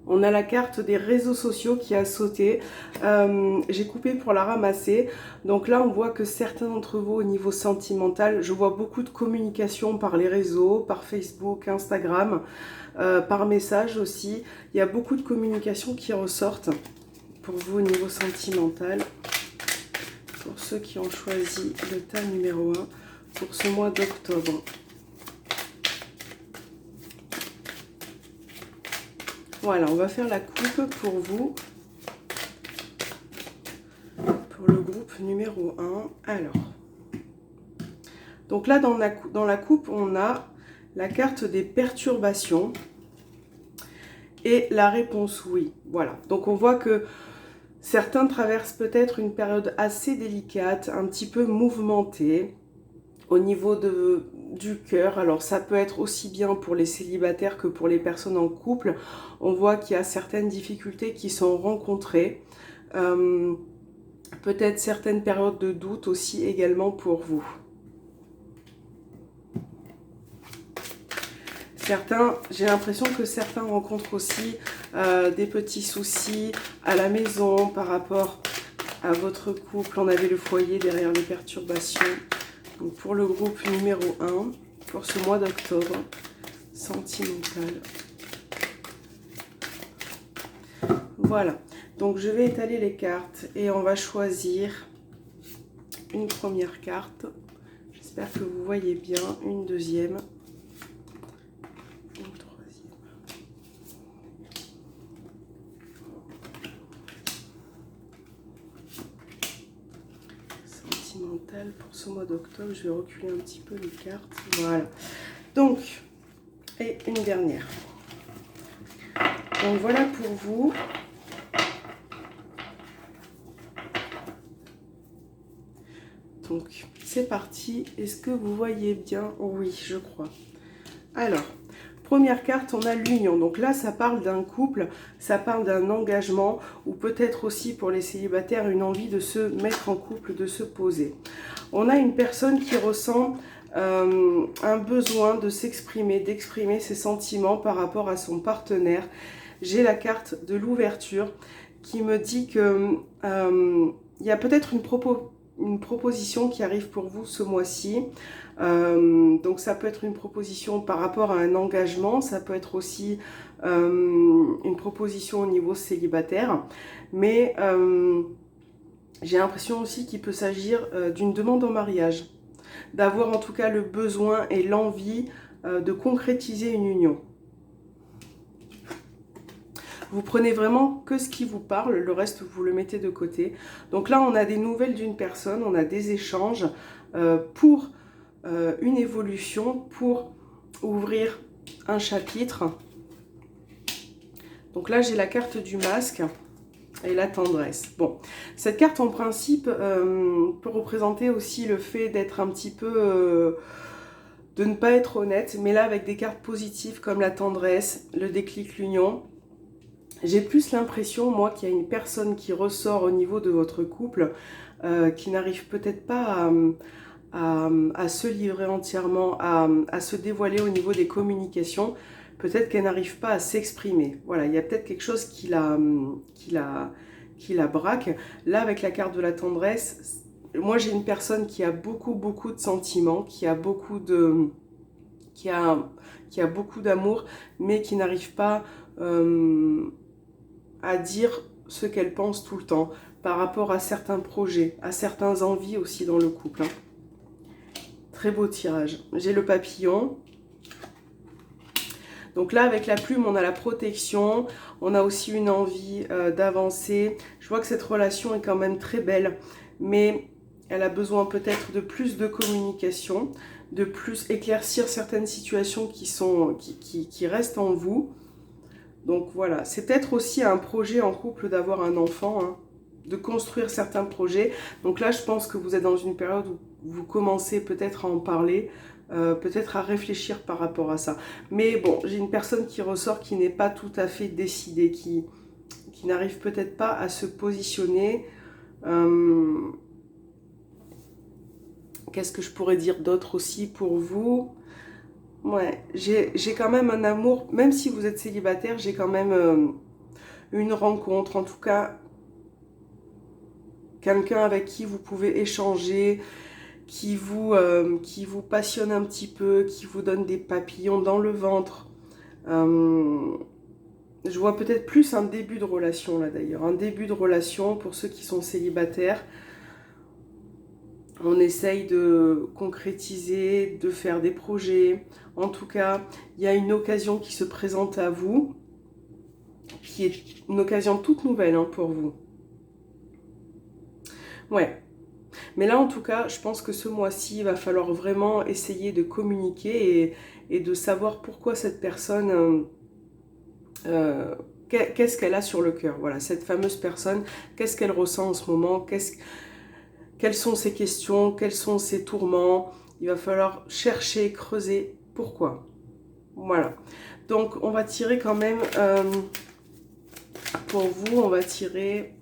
On a la carte des réseaux sociaux qui a sauté. J'ai coupé pour la ramasser. Donc là, on voit que certains d'entre vous, au niveau sentimental, je vois beaucoup de communication par les réseaux, par Facebook, Instagram, par message aussi. Il y a beaucoup de communication qui ressortent pour vous au niveau sentimental. Pour ceux qui ont choisi le tas numéro 1 pour ce mois d'octobre. Voilà, on va faire la coupe pour vous, pour le groupe numéro 1. Alors, donc là, dans la coupe, on a la carte des perturbations et la réponse oui. Voilà, donc on voit que certains traversent peut-être une période assez délicate, un petit peu mouvementée au niveau du cœur. Alors ça peut être aussi bien pour les célibataires que pour les personnes en couple. On voit qu'il y a certaines difficultés qui sont rencontrées. Peut-être certaines périodes de doute aussi également pour vous. J'ai l'impression que certains rencontrent aussi des petits soucis à la maison par rapport à votre couple. On avait le foyer derrière les perturbations. Donc pour le groupe numéro 1, pour ce mois d'octobre, sentimental. Voilà, donc je vais étaler les cartes et on va choisir une première carte. J'espère que vous voyez bien, une deuxième, une troisième. Sentimental pour ce mois d'octobre, je vais reculer un petit peu les cartes. Voilà, donc, et une dernière. Donc voilà pour vous. Donc, c'est parti. Est-ce que vous voyez bien? Oui, je crois. Alors, première carte, on a l'union. Donc là, ça parle d'un couple, ça parle d'un engagement, ou peut-être aussi pour les célibataires, une envie de se mettre en couple, de se poser. On a une personne qui ressent un besoin de s'exprimer, d'exprimer ses sentiments par rapport à son partenaire. J'ai la carte de l'ouverture qui me dit que il y a peut-être une proposition qui arrive pour vous ce mois-ci. Donc ça peut être une proposition par rapport à un engagement, ça peut être aussi une proposition au niveau célibataire, mais j'ai l'impression aussi qu'il peut s'agir d'une demande en mariage, d'avoir en tout cas le besoin et l'envie de concrétiser une union. Vous prenez vraiment que ce qui vous parle, le reste vous le mettez de côté. Donc là on a des nouvelles d'une personne, on a des échanges pour une évolution, pour ouvrir un chapitre. Donc là j'ai la carte du masque et la tendresse. Bon, cette carte en principe peut représenter aussi le fait d'être un petit peu... de ne pas être honnête, mais là avec des cartes positives comme la tendresse, le déclic, l'union. J'ai plus l'impression, moi, qu'il y a une personne qui ressort au niveau de votre couple qui n'arrive peut-être pas à se livrer entièrement, à se dévoiler au niveau des communications. Peut-être qu'elle n'arrive pas à s'exprimer. Voilà, il y a peut-être quelque chose qui la braque. Là, avec la carte de la tendresse, moi, j'ai une personne qui a beaucoup de sentiments, qui a beaucoup d'amour, mais qui n'arrive pas... à dire ce qu'elle pense tout le temps par rapport à certains projets, à certaines envies aussi dans le couple. Très beau tirage. J'ai le papillon. Donc là, avec la plume, on a la protection. On a aussi une envie d'avancer. Je vois que cette relation est quand même très belle, mais elle a besoin peut-être de plus de communication, de plus éclaircir certaines situations qui restent en vous. Donc voilà, c'est peut-être aussi un projet en couple d'avoir un enfant, hein, de construire certains projets. Donc là, je pense que vous êtes dans une période où vous commencez peut-être à en parler, peut-être à réfléchir par rapport à ça. Mais bon, j'ai une personne qui ressort qui n'est pas tout à fait décidée, qui n'arrive peut-être pas à se positionner. Qu'est-ce que je pourrais dire d'autre aussi pour vous ? Ouais, j'ai quand même un amour, même si vous êtes célibataire, j'ai quand même une rencontre, en tout cas quelqu'un avec qui vous pouvez échanger, qui vous passionne un petit peu, qui vous donne des papillons dans le ventre. Je vois peut-être plus un début de relation là d'ailleurs, un début de relation pour ceux qui sont célibataires. On essaye de concrétiser, de faire des projets. En tout cas, il y a une occasion qui se présente à vous, qui est une occasion toute nouvelle hein, pour vous. Ouais. Mais là, en tout cas, je pense que ce mois-ci, il va falloir vraiment essayer de communiquer et de savoir pourquoi cette personne, qu'est-ce qu'elle a sur le cœur. Voilà, cette fameuse personne, qu'est-ce qu'elle ressent en ce moment, quelles sont ses questions, quels sont ses tourments. Il va falloir chercher, creuser pourquoi. Voilà. Donc, on va tirer quand même, pour vous, on va tirer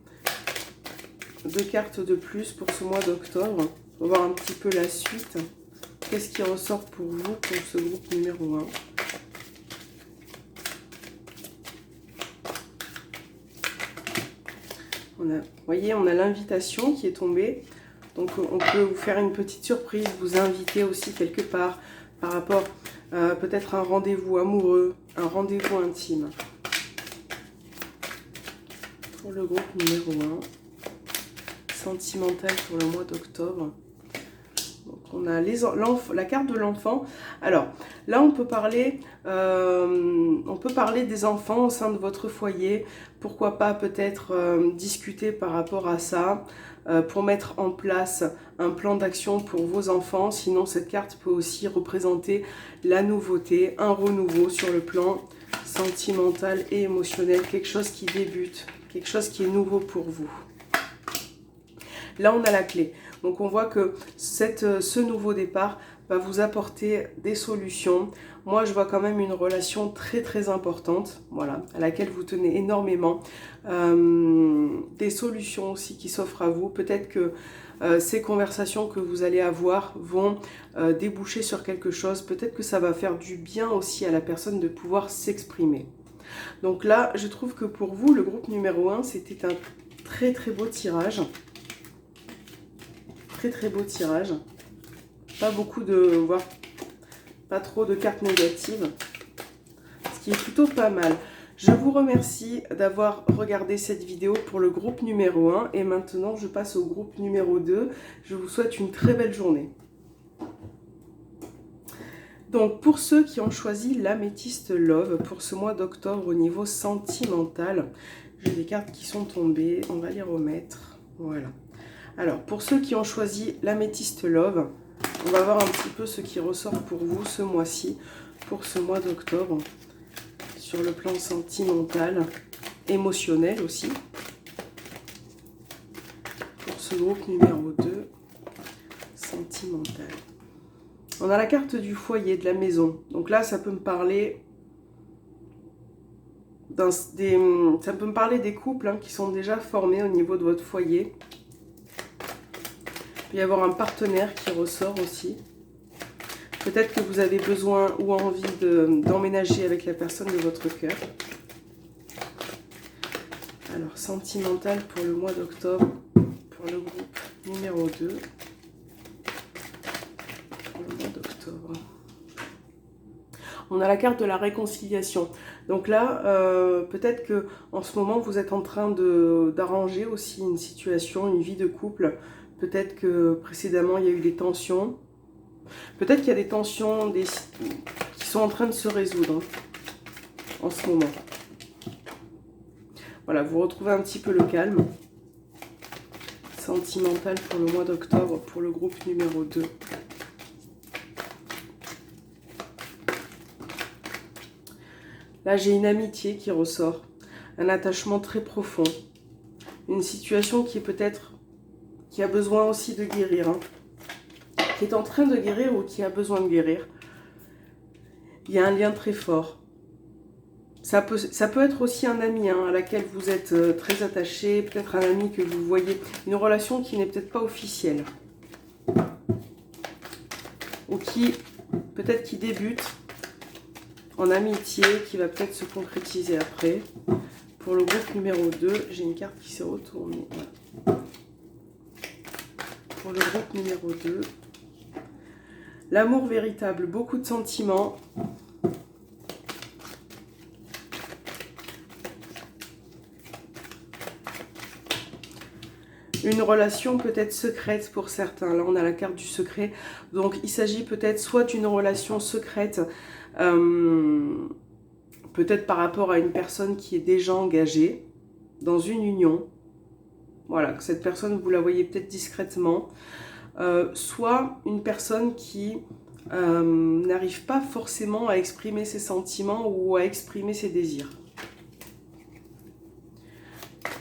2 cartes de plus pour ce mois d'octobre. On va voir un petit peu la suite. Qu'est-ce qui ressort pour vous, pour ce groupe numéro 1 ? Vous voyez, on a l'invitation qui est tombée. Donc, on peut vous faire une petite surprise, vous inviter aussi quelque part par rapport à peut-être un rendez-vous amoureux, un rendez-vous intime. Pour le groupe numéro 1, sentimental pour le mois d'octobre. Donc, on a la carte de l'enfant. Alors, là, on peut parler des enfants au sein de votre foyer. Pourquoi pas peut-être discuter par rapport à ça pour mettre en place un plan d'action pour vos enfants. Sinon, cette carte peut aussi représenter la nouveauté, un renouveau sur le plan sentimental et émotionnel. Quelque chose qui débute, quelque chose qui est nouveau pour vous. Là, on a la clé. Donc, on voit que ce nouveau départ va vous apporter des solutions. Moi, je vois quand même une relation très, très importante, voilà, à laquelle vous tenez énormément. Des solutions aussi qui s'offrent à vous. Peut-être que ces conversations que vous allez avoir vont déboucher sur quelque chose. Peut-être que ça va faire du bien aussi à la personne de pouvoir s'exprimer. Donc là, je trouve que pour vous, le groupe numéro 1, c'était un très, très beau tirage. Très très beau tirage, pas beaucoup voire pas trop de cartes négatives, ce qui est plutôt pas mal. Je vous remercie d'avoir regardé cette vidéo pour le groupe numéro 1 et maintenant je passe au groupe numéro 2. Je vous souhaite une très belle journée. Donc pour ceux qui ont choisi l'améthyste Love pour ce mois d'octobre au niveau sentimental, j'ai des cartes qui sont tombées, on va les remettre, voilà. Alors, pour ceux qui ont choisi l'améthyste Love, on va voir un petit peu ce qui ressort pour vous ce mois-ci, pour ce mois d'octobre, sur le plan sentimental, émotionnel aussi. Pour ce groupe numéro 2, sentimental. On a la carte du foyer, de la maison. Donc là, ça peut me parler des couples hein, qui sont déjà formés au niveau de votre foyer. Il peut y avoir un partenaire qui ressort aussi. Peut-être que vous avez besoin ou envie d'emménager avec la personne de votre cœur. Alors, sentimental pour le mois d'octobre, pour le groupe numéro 2. Pour le mois d'octobre. On a la carte de la réconciliation. Donc là, peut-être que en ce moment, vous êtes en train d'arranger aussi une situation, une vie de couple. Peut-être que précédemment, il y a eu des tensions. Peut-être qu'il y a des tensions qui sont en train de se résoudre en ce moment. Voilà, vous retrouvez un petit peu le calme. Sentimental pour le mois d'octobre, pour le groupe numéro 2. Là, j'ai une amitié qui ressort. Un attachement très profond. Une situation qui est peut-être... qui a besoin aussi de guérir, hein, qui est en train de guérir ou qui a besoin de guérir. Il y a un lien très fort. Ça peut être aussi un ami hein, à laquelle vous êtes très attaché, peut-être un ami que vous voyez, une relation qui n'est peut-être pas officielle. Ou qui, peut-être qui débute en amitié, qui va peut-être se concrétiser après. Pour le groupe numéro 2, j'ai une carte qui s'est retournée. Voilà. Pour le groupe numéro 2, l'amour véritable, beaucoup de sentiments. Une relation peut-être secrète pour certains. Là, on a la carte du secret. Donc, il s'agit peut-être soit d'une relation secrète, peut-être par rapport à une personne qui est déjà engagée dans une union. Voilà, que cette personne, vous la voyez peut-être discrètement. Soit une personne qui n'arrive pas forcément à exprimer ses sentiments ou à exprimer ses désirs.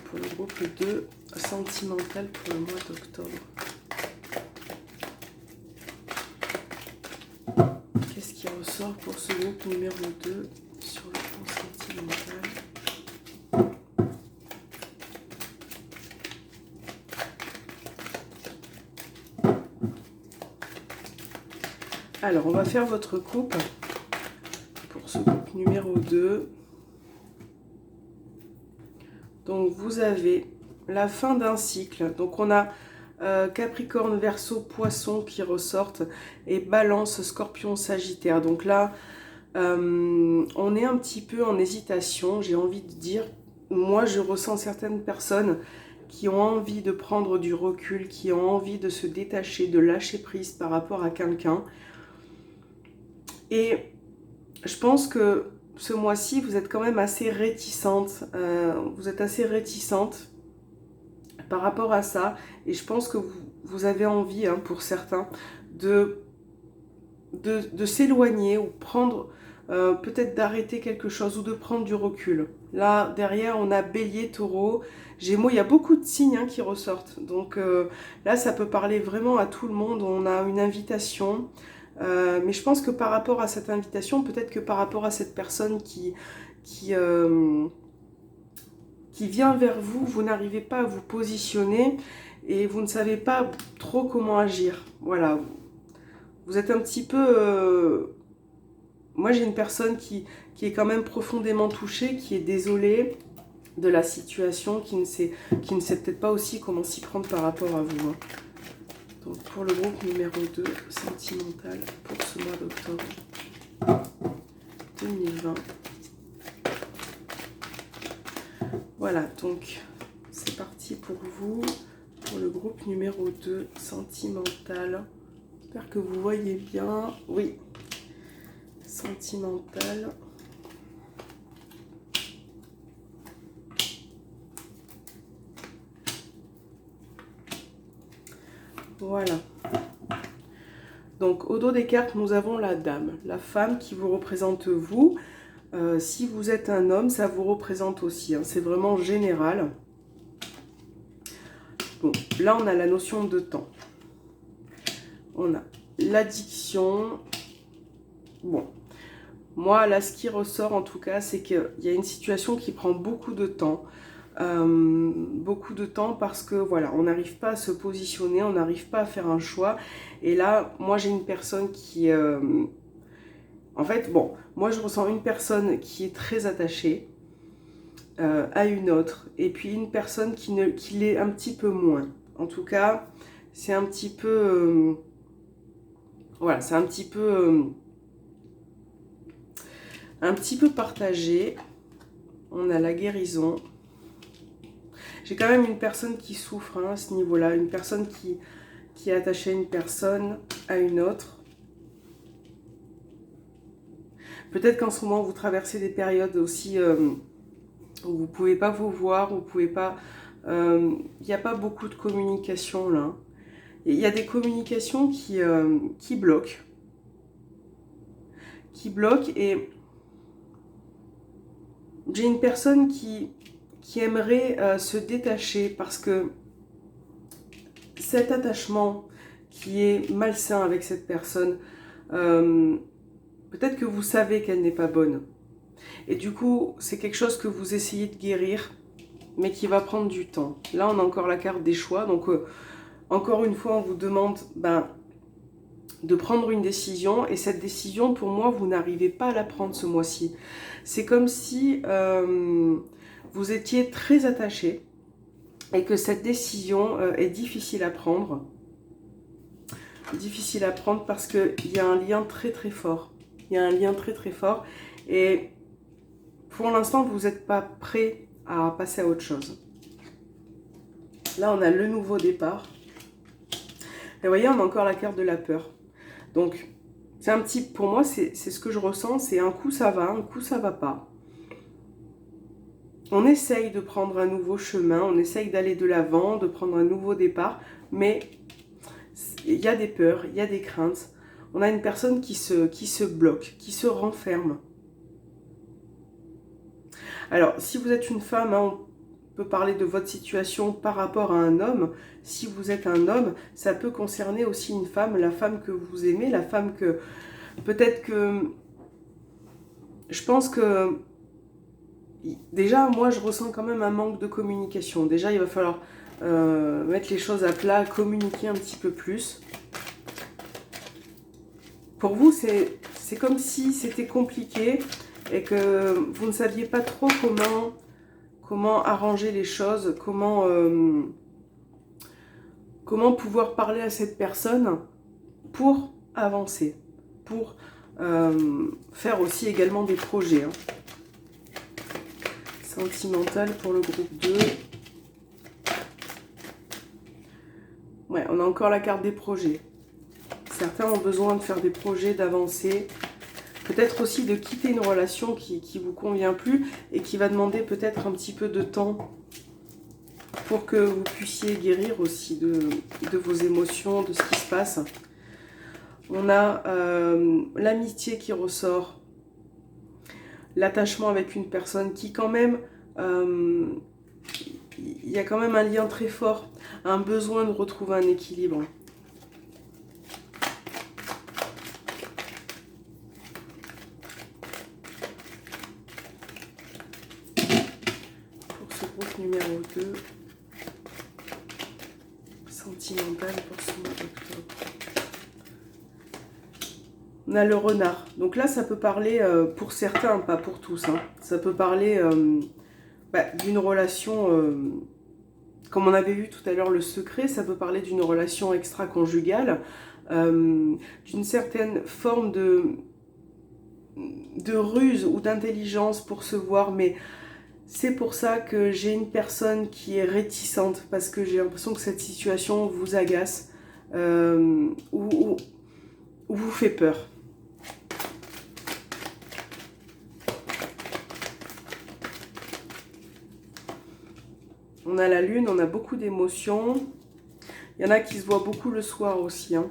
Pour le groupe 2, sentimental pour le mois d'octobre. Qu'est-ce qui ressort pour ce groupe numéro 2 sur le plan sentimental? Alors, on va faire votre coupe pour ce groupe numéro 2. Donc, vous avez la fin d'un cycle. Donc, on a Capricorne, Verseau, Poisson qui ressortent et Balance, Scorpion, Sagittaire. Donc là, on est un petit peu en hésitation, j'ai envie de dire. Moi, je ressens certaines personnes qui ont envie de prendre du recul, qui ont envie de se détacher, de lâcher prise par rapport à quelqu'un. Et je pense que ce mois-ci, vous êtes quand même assez réticente. Vous êtes assez réticente par rapport à ça. Et je pense que vous avez envie, hein, pour certains, de s'éloigner ou prendre, peut-être d'arrêter quelque chose ou de prendre du recul. Là, derrière, on a Bélier, Taureau, Gémeaux. Il y a beaucoup de signes, hein, qui ressortent. Donc là, ça peut parler vraiment à tout le monde. On a une invitation. Mais je pense que par rapport à cette invitation, peut-être que par rapport à cette personne qui vient vers vous, vous n'arrivez pas à vous positionner et vous ne savez pas trop comment agir. Voilà. Vous êtes un petit peu... Moi, j'ai une personne qui est quand même profondément touchée, qui est désolée de la situation, qui ne sait peut-être pas aussi comment s'y prendre par rapport à vous, hein. Donc, pour le groupe numéro 2, sentimental, pour ce mois d'octobre 2020. Voilà, donc, c'est parti pour vous, pour le groupe numéro 2, sentimental. J'espère que vous voyez bien. Oui, sentimental. Voilà. Donc, au dos des cartes, nous avons la dame, la femme qui vous représente vous. Si vous êtes un homme, ça vous représente aussi, hein. C'est vraiment général. Bon, là, on a la notion de temps. On a l'addiction. Bon, moi, là, ce qui ressort, en tout cas, c'est qu'il y a une situation qui prend beaucoup de temps. Parce que voilà, on n'arrive pas à se positionner, on n'arrive pas à faire un choix. Et là, moi j'ai une personne qui en fait, bon, moi je ressens une personne qui est très attachée à une autre, et puis une personne qui l'est un petit peu moins. En tout cas, c'est un petit peu voilà, c'est un petit peu partagé. On a la guérison. J'ai quand même une personne qui souffre, hein, à ce niveau-là. Une personne qui est attachée à une personne, à une autre. Peut-être qu'en ce moment, vous traversez des périodes aussi où vous ne pouvez pas vous voir, vous pouvez pas... Il n'y a pas beaucoup de communication, là. Il y a des communications qui bloquent. Et j'ai une personne qui aimerait se détacher parce que cet attachement qui est malsain avec cette personne, peut-être que vous savez qu'elle n'est pas bonne. Et du coup, c'est quelque chose que vous essayez de guérir, mais qui va prendre du temps. Là, on a encore la carte des choix. Donc, encore une fois, on vous demande de prendre une décision. Et cette décision, pour moi, vous n'arrivez pas à la prendre ce mois-ci. C'est comme si vous étiez très attaché et que cette décision est difficile à prendre. Difficile à prendre parce qu'il y a un lien très très fort. Il y a un lien très très fort et pour l'instant, vous n'êtes pas prêt à passer à autre chose. Là, on a le nouveau départ. Et vous voyez, on a encore la carte de la peur. Donc, c'est un petit, pour moi, c'est ce que je ressens. C'est un coup ça va, un coup ça va pas. On essaye de prendre un nouveau chemin, on essaye d'aller de l'avant, de prendre un nouveau départ, mais il y a des peurs, il y a des craintes. On a une personne qui se bloque, qui se renferme. Alors, si vous êtes une femme, hein, on peut parler de votre situation par rapport à un homme. Si vous êtes un homme, ça peut concerner aussi une femme, la femme que vous aimez, la femme que... Peut-être que... Je pense que... Déjà, moi, je ressens quand même un manque de communication. Déjà, il va falloir mettre les choses à plat, communiquer un petit peu plus. Pour vous, c'est comme si c'était compliqué et que vous ne saviez pas trop comment arranger les choses, comment pouvoir parler à cette personne pour avancer, pour faire aussi également des projets. Hein. Sentimental pour le groupe 2. Ouais, on a encore la carte des projets. Certains ont besoin de faire des projets, d'avancer. Peut-être aussi de quitter une relation qui ne vous convient plus et qui va demander peut-être un petit peu de temps pour que vous puissiez guérir aussi de vos émotions, de ce qui se passe. On a l'amitié qui ressort, l'attachement avec une personne qui quand même, il y a quand même un lien très fort, un besoin de retrouver un équilibre. Pour ce groupe numéro 2, sentimental pour ce mois d'octobre. On a le renard. Donc là, ça peut parler, pour certains, pas pour tous, hein, ça peut parler d'une relation, comme on avait vu tout à l'heure le secret, ça peut parler d'une relation extra-conjugale, d'une certaine forme de ruse ou d'intelligence pour se voir, mais c'est pour ça que j'ai une personne qui est réticente, parce que j'ai l'impression que cette situation vous agace, ou vous fait peur. On a la lune, on a beaucoup d'émotions. Il y en a qui se voient beaucoup le soir aussi. Hein.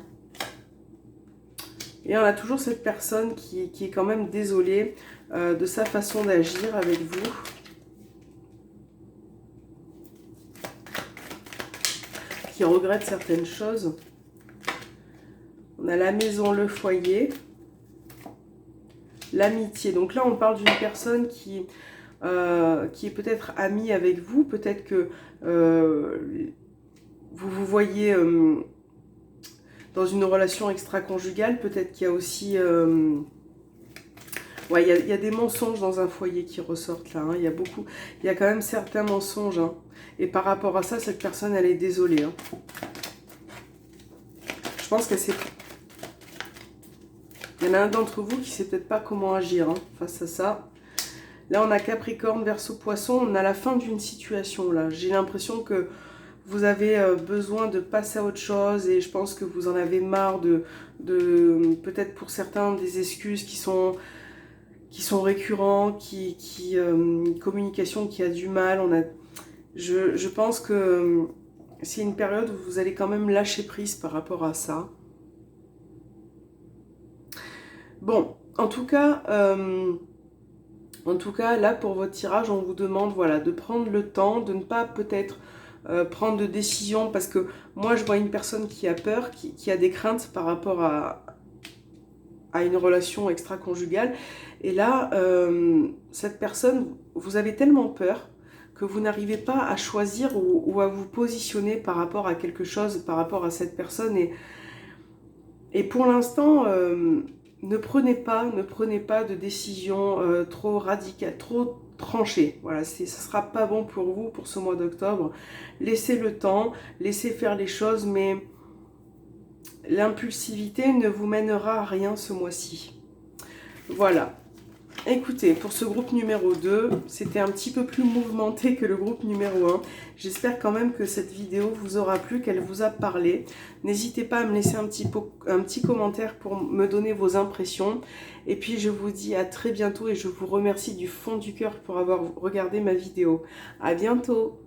Et on a toujours cette personne qui est quand même désolée de sa façon d'agir avec vous. Qui regrette certaines choses. On a la maison, le foyer. L'amitié. Donc là, on parle d'une personne qui est peut-être amie avec vous. Peut-être que vous vous voyez dans une relation extra-conjugale. Peut-être qu'il y a aussi... ouais, il y a des mensonges dans un foyer qui ressortent là. Hein. Il y a quand même certains mensonges. Hein. Et par rapport à ça, cette personne, elle est désolée. Hein. Je pense qu'elle s'est... Il y en a un d'entre vous qui ne sait peut-être pas comment agir hein, face à ça. Là, on a Capricorne, Verseau, Poisson. On a la fin d'une situation là. J'ai l'impression que vous avez besoin de passer à autre chose et je pense que vous en avez marre de peut-être pour certains des excuses qui sont récurrents, communication qui a du mal. Je pense que c'est une période où vous allez quand même lâcher prise par rapport à ça. Bon, en tout cas, là, pour votre tirage, on vous demande voilà, de prendre le temps, de ne pas peut-être prendre de décision, parce que moi, je vois une personne qui a peur, qui a des craintes par rapport à une relation extra-conjugale. Et là, cette personne, vous avez tellement peur que vous n'arrivez pas à choisir ou à vous positionner par rapport à quelque chose, par rapport à cette personne. Et pour l'instant... ne prenez pas de décision trop radicale, trop trancher. Voilà, ce ne sera pas bon pour vous pour ce mois d'octobre. Laissez le temps, laissez faire les choses, mais l'impulsivité ne vous mènera à rien ce mois-ci. Voilà. Écoutez, pour ce groupe numéro 2, c'était un petit peu plus mouvementé que le groupe numéro 1. J'espère quand même que cette vidéo vous aura plu, qu'elle vous a parlé. N'hésitez pas à me laisser un petit commentaire pour me donner vos impressions. Et puis je vous dis à très bientôt et je vous remercie du fond du cœur pour avoir regardé ma vidéo. À bientôt!